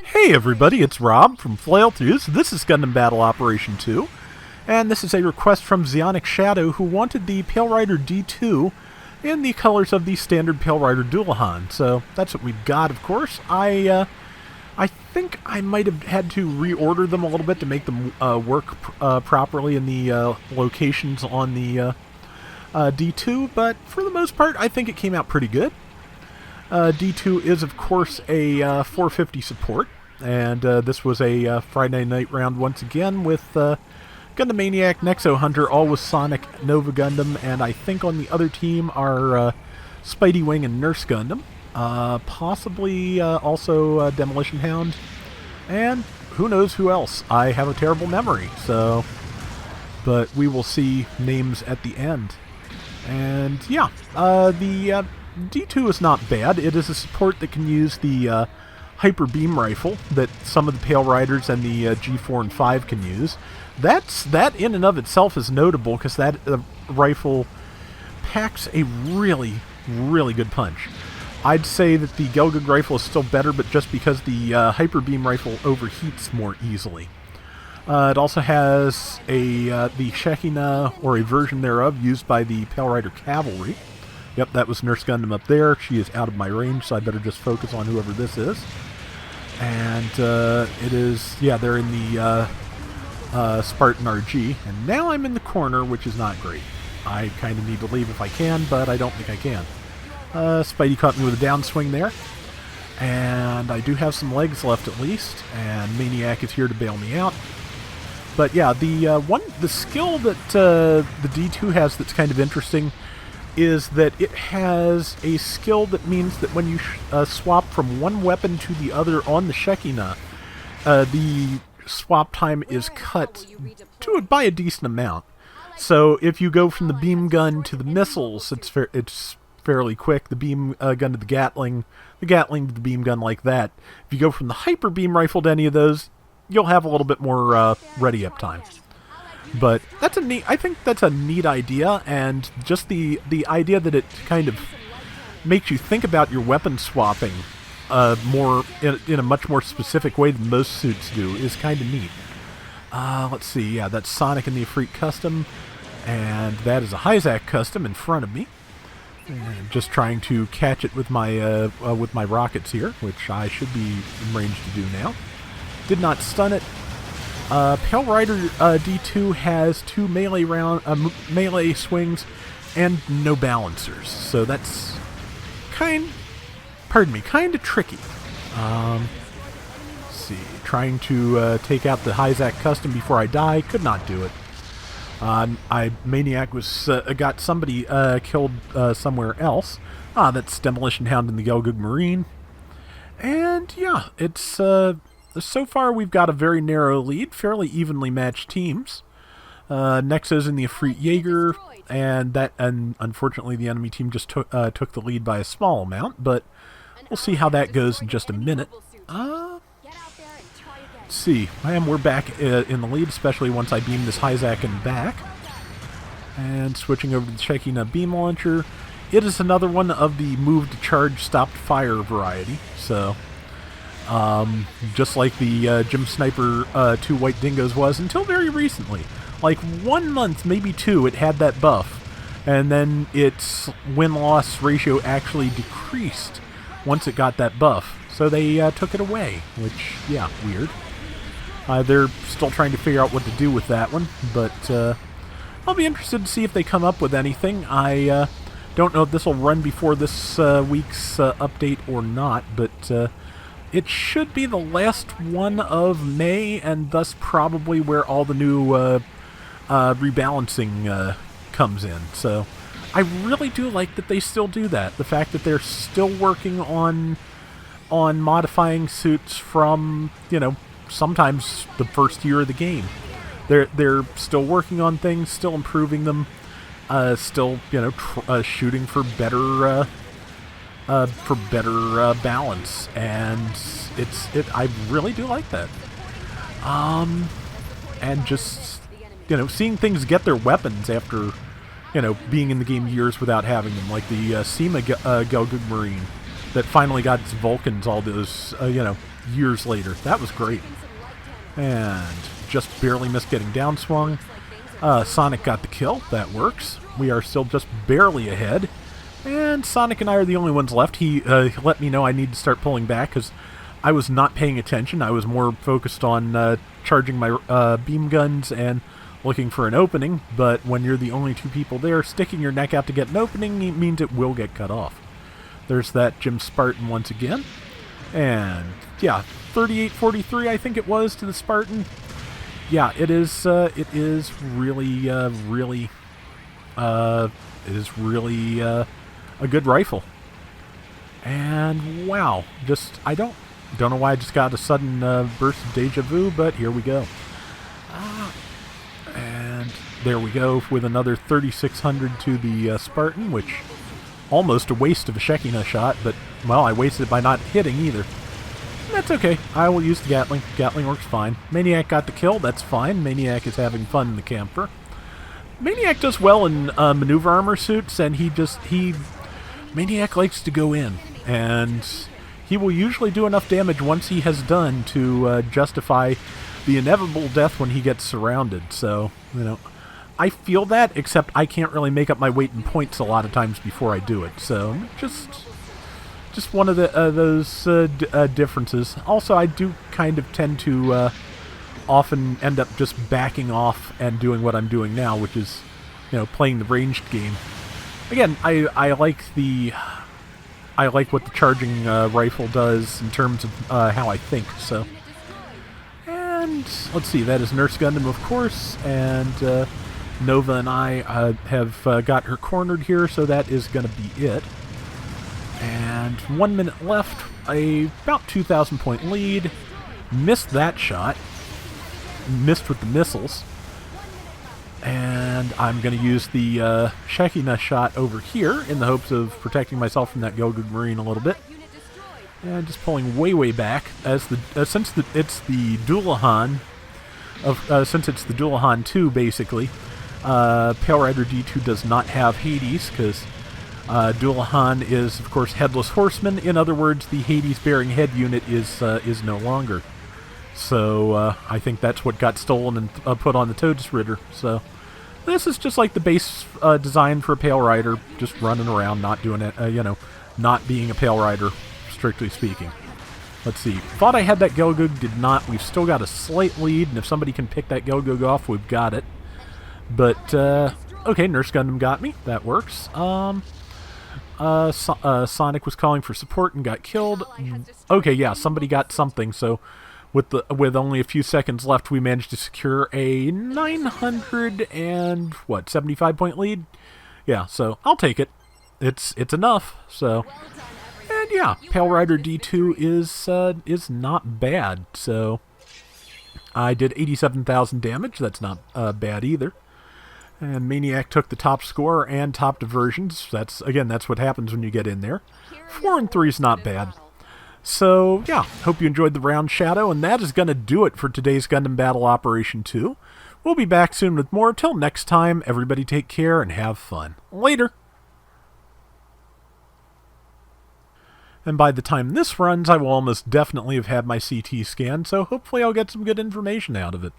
Hey everybody, it's Rob from Flailthroughs. This is Gundam Battle Operation 2, and this is a request from Zionic Shadow, who wanted the Pale Rider D2 in the colors of the standard Pale Rider Dullahan. So that's what we've got, of course. I think I might have had to reorder them a little bit to make them work properly in the locations on the D2, but for the most part, I think it came out pretty good. D2 is, of course, a 450 support, and this was a Friday night round once again with Gundam Maniac, Nexo Hunter, all with Sonic, Nova Gundam, and I think on the other team are Spidey Wing and Nurse Gundam, possibly also Demolition Hound, and who knows who else. I have a terrible memory, so, but we will see names at the end. And yeah, the D2 is not bad. It is a support that can use the Hyper Beam Rifle that some of the Pale Riders and the G4 and 5 can use. That in and of itself is notable because that rifle packs a really, really good punch. I'd say that the Gelgug rifle is still better, but just because the Hyper Beam Rifle overheats more easily. It also has the Shekina, or a version thereof, used by the Pale Rider Cavalry. Yep, that was Nurse Gundam up there. She is out of my range, so I better just focus on whoever this is. And it is, yeah, they're in the Spartan RG. And now I'm in the corner, which is not great. I kind of need to leave if I can, but I don't think I can. Spidey caught me with a downswing there. And I do have some legs left at least, and Maniac is here to bail me out. But yeah, the skill that the D2 has that's kind of interesting is that it has a skill that means that when you swap from one weapon to the other on the Shekina, the swap time is cut by a decent amount. So if you go from the beam gun to the missiles, it's fairly quick. The beam gun to the Gatling to the beam gun, like that. If you go from the Hyper Beam Rifle to any of those, you'll have a little bit more ready-up time. But that's I think that's a neat idea, and just the idea that it kind of makes you think about your weapon swapping more in a much more specific way than most suits do is kind of neat. Let's see, yeah, that's Sonic in the Ifrit Custom, and that is a Hyzak Custom in front of me. And just trying to catch it with my rockets here, which I should be in range to do now. Did not stun it. Pale Rider D2 has two melee swings and no balancers, so that's kind of tricky. Let's see, trying to take out the Hyzak Custom before I die, could not do it. Maniac was got somebody killed somewhere else. That's Demolition Hound and the Gelgug Marine, and yeah, it's so far, we've got a very narrow lead, fairly evenly matched teams. Nexo's in the Ifrit Jaeger, and unfortunately the enemy team just took the lead by a small amount, but we'll see how that goes in just a minute. Let's see, we're back in the lead, especially once I beam this Hyzak in back. And switching over to the Shekina Beam Launcher. It is another one of the move to charge, stop to fire variety, so just like the Gym Sniper 2 White Dingoes was until very recently. Like 1 month, maybe 2, it had that buff. And then its win-loss ratio actually decreased once it got that buff. So they took it away, which, yeah, weird. They're still trying to figure out what to do with that one, but I'll be interested to see if they come up with anything. I don't know if this will run before this week's update or not, but it should be the last one of May, and thus probably where all the new rebalancing comes in. So I really do like that they still do that. The fact that they're still working on modifying suits from, sometimes the first year of the game. They're still working on things, still improving them, still shooting for better balance, and I really do like that. And just seeing things get their weapons after being in the game years without having them, like the SEMA Gelgug Marine that finally got its Vulcans all those, years later. That was great. And just barely missed getting downswung. Sonic got the kill. That works. We are still just barely ahead. And Sonic and I are the only ones left. He let me know I need to start pulling back because I was not paying attention. I was more focused on charging my beam guns and looking for an opening. But when you're the only two people there, sticking your neck out to get an opening means it will get cut off. There's that Jim Spartan once again. And, yeah, 38-43 I think it was to the Spartan. Yeah, it is really a good rifle. And, wow, I don't know why I just got a sudden burst of deja vu, but here we go. And there we go with another 3600 to the Spartan, which almost a waste of a Shekinah shot, but, well, I wasted it by not hitting either. That's okay. I will use the Gatling. Gatling works fine. Maniac got the kill. That's fine. Maniac is having fun in the camper. Maniac does well in maneuver armor suits, and Maniac likes to go in, and he will usually do enough damage once he has done to justify the inevitable death when he gets surrounded. So, I feel that, except I can't really make up my weight in points a lot of times before I do it. So, just one of those differences. Also, I do kind of tend to often end up just backing off and doing what I'm doing now, which is, playing the ranged game. Again, I like what the charging rifle does in terms of how I think. So, and let's see, that is Nurse Gundam, of course, and Nova and I have got her cornered here, so that is going to be it. And 1 minute left, about 2,000 point lead. Missed that shot. Missed with the missiles. And I'm going to use the Shekinah shot over here in the hopes of protecting myself from that Gelgoog Marine a little bit. And just pulling way back since it's the Dullahan since it's the Dullahan 2 basically. Pale Rider D2 does not have Hades because Dullahan is, of course, Headless Horseman. In other words, the Hades-bearing head unit is no longer. So I think that's what got stolen and put on the Toad's Ritter. So this is just like the base design for a Pale Rider, just running around, not doing it, not being a Pale Rider, strictly speaking. Let's see. Thought I had that Gelgoog, did not. We've still got a slight lead, and if somebody can pick that Gelgoog off, we've got it. But, okay, Nurse Gundam got me. That works. Sonic was calling for support and got killed. Okay, yeah, somebody got something, so with only a few seconds left, we managed to secure a 75 point lead. Yeah, so I'll take it. It's enough. So, and yeah, Pale Rider D2 is not bad. So I did 87,000 damage. That's not bad either. And Maniac took the top score and top diversions. That's what happens when you get in there. 4 and 3 is not bad. So, yeah, hope you enjoyed the round, Shadow, and that is going to do it for today's Gundam Battle Operation 2. We'll be back soon with more. Till next time, everybody take care and have fun. Later! And by the time this runs, I will almost definitely have had my CT scan, so hopefully I'll get some good information out of it.